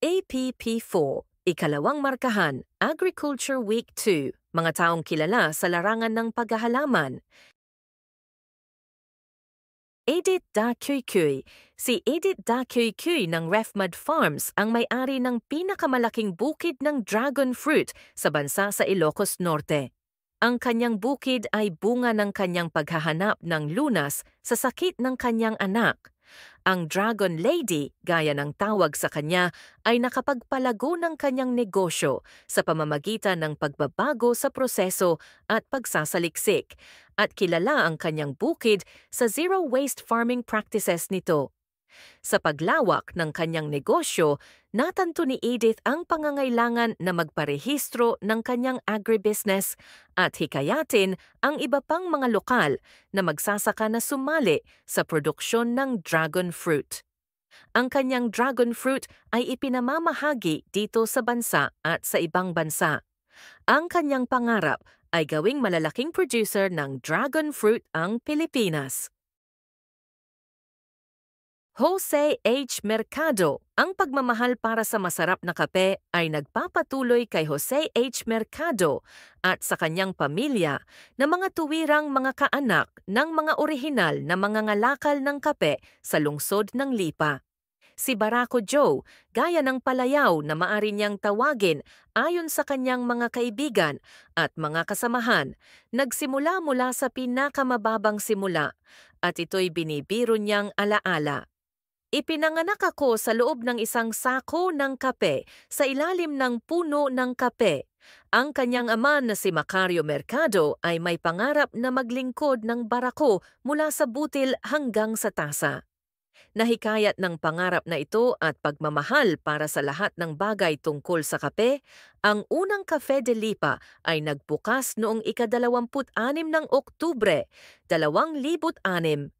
APP4, Ikalawang Markahan, Agriculture Week 2, mga taong kilala sa larangan ng paghahalaman. Edith Da Cuy Cuy. Si Edith Da Cuy Cuy ng Refmad Farms ang may-ari ng pinakamalaking bukid ng dragon fruit sa bansa sa Ilocos Norte. Ang kanyang bukid ay bunga ng kanyang paghahanap ng lunas sa sakit ng kanyang anak. Ang Dragon Lady, gaya ng tawag sa kanya, ay nakapagpalago ng kanyang negosyo sa pamamagitan ng pagbabago sa proseso at pagsasaliksik, at kilala ang kanyang bukid sa zero-waste farming practices nito. Sa paglawak ng kanyang negosyo, natanto ni Edith ang pangangailangan na magparehistro ng kanyang agribusiness at hikayatin ang iba pang mga lokal na magsasaka na sumali sa produksyon ng dragon fruit. Ang kanyang dragon fruit ay ipinamamahagi dito sa bansa at sa ibang bansa. Ang kanyang pangarap ay gawing malalaking producer ng dragon fruit ang Pilipinas. Jose H. Mercado. Ang pagmamahal para sa masarap na kape ay nagpapatuloy kay Jose H. Mercado at sa kanyang pamilya na mga tuwirang mga kaanak ng mga orihinal na mga ngalakal ng kape sa lungsod ng Lipa. Si Barako Joe, gaya ng palayaw na maari niyang tawagin ayon sa kanyang mga kaibigan at mga kasamahan, nagsimula mula sa pinakamababang simula at ito'y binibiro niyang alaala. Ipinanganak ako sa loob ng isang sako ng kape sa ilalim ng puno ng kape. Ang kanyang ama na si Macario Mercado ay may pangarap na maglingkod ng barako mula sa butil hanggang sa tasa. Nahikayat ng pangarap na ito at pagmamahal para sa lahat ng bagay tungkol sa kape, ang unang Cafe de Lipa ay nagbukas noong ika-26 ng Oktubre, 2006.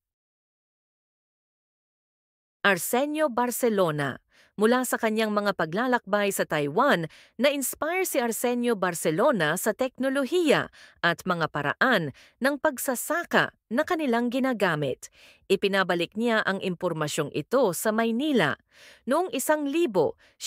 Arsenio Barcelona. Mula sa kanyang mga paglalakbay sa Taiwan, na-inspire si Arsenio Barcelona sa teknolohiya at mga paraan ng pagsasaka na kanilang ginagamit. Ipinabalik niya ang impormasyong ito sa Maynila. Noong 1997,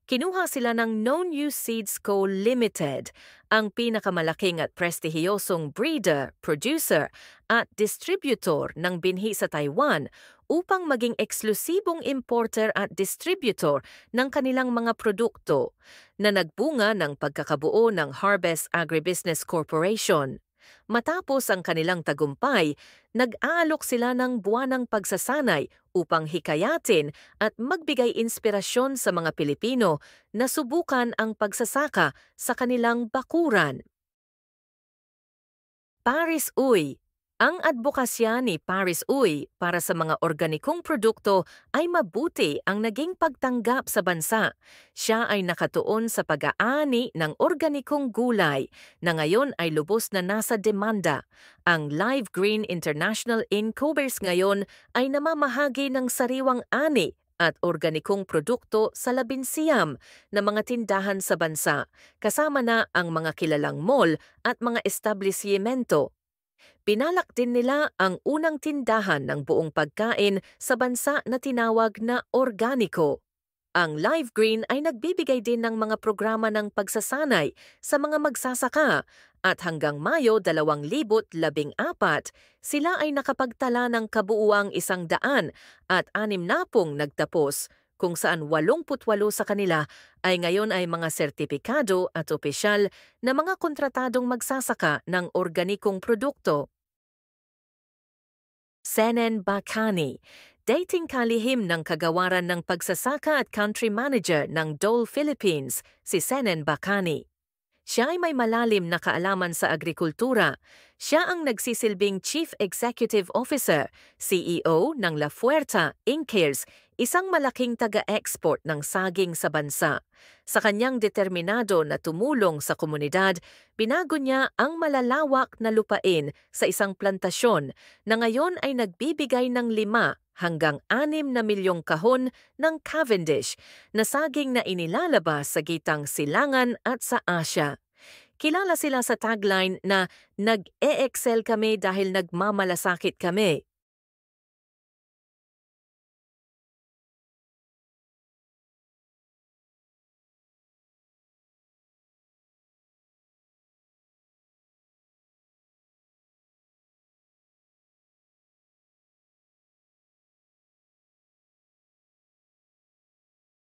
kinuha sila ng Known You Seeds Co. Limited, ang pinakamalaking at prestihiyosong breeder, producer at distributor ng binhi sa Taiwan upang maging eksklusibong importer at distributor ng kanilang mga produkto na nagbunga ng pagkakabuo ng Harvest Agribusiness Corporation. Matapos ang kanilang tagumpay, nag-aalok sila ng buwanang pagsasanay upang hikayatin at magbigay inspirasyon sa mga Pilipino na subukan ang pagsasaka sa kanilang bakuran. Paris Uy. Ang advokasya ni Paris Uy para sa mga organikong produkto ay mabuti ang naging pagtanggap sa bansa. Siya ay nakatuon sa pag-aani ng organikong gulay na ngayon ay lubos na nasa demanda. Ang Live Green International Incubers ngayon ay namamahagi ng sariwang ani at organikong produkto sa 19 na mga tindahan sa bansa, kasama na ang mga kilalang mall at mga establisyemento. Pinalak din nila ang unang tindahan ng buong pagkain sa bansa na tinawag na organiko. Ang Live Green ay nagbibigay din ng mga programa ng pagsasanay sa mga magsasaka at hanggang Mayo 2014, sila ay nakapagtala ng kabuuang 160 nagtapos, kung saan 88 sa kanila ay ngayon ay mga sertipikado at opisyal na mga kontratadong magsasaka ng organikong produkto. Senen Bacani. Dating kalihim ng kagawaran ng pagsasaka at country manager ng Dole Philippines, si Senen Bacani. Siya ay may malalim na kaalaman sa agrikultura. Siya ang nagsisilbing Chief Executive Officer, CEO ng La Fuerza Incares, isang malaking taga-export ng saging sa bansa. Sa kanyang determinado na tumulong sa komunidad, binago niya ang malalawak na lupain sa isang plantasyon na ngayon ay nagbibigay ng 5 hanggang 6 na milyong kahon ng Cavendish na saging na inilalabas sa gitang silangan at sa Asya. Kilala sila sa tagline na nag-e-excel kami dahil nagmamalasakit kami.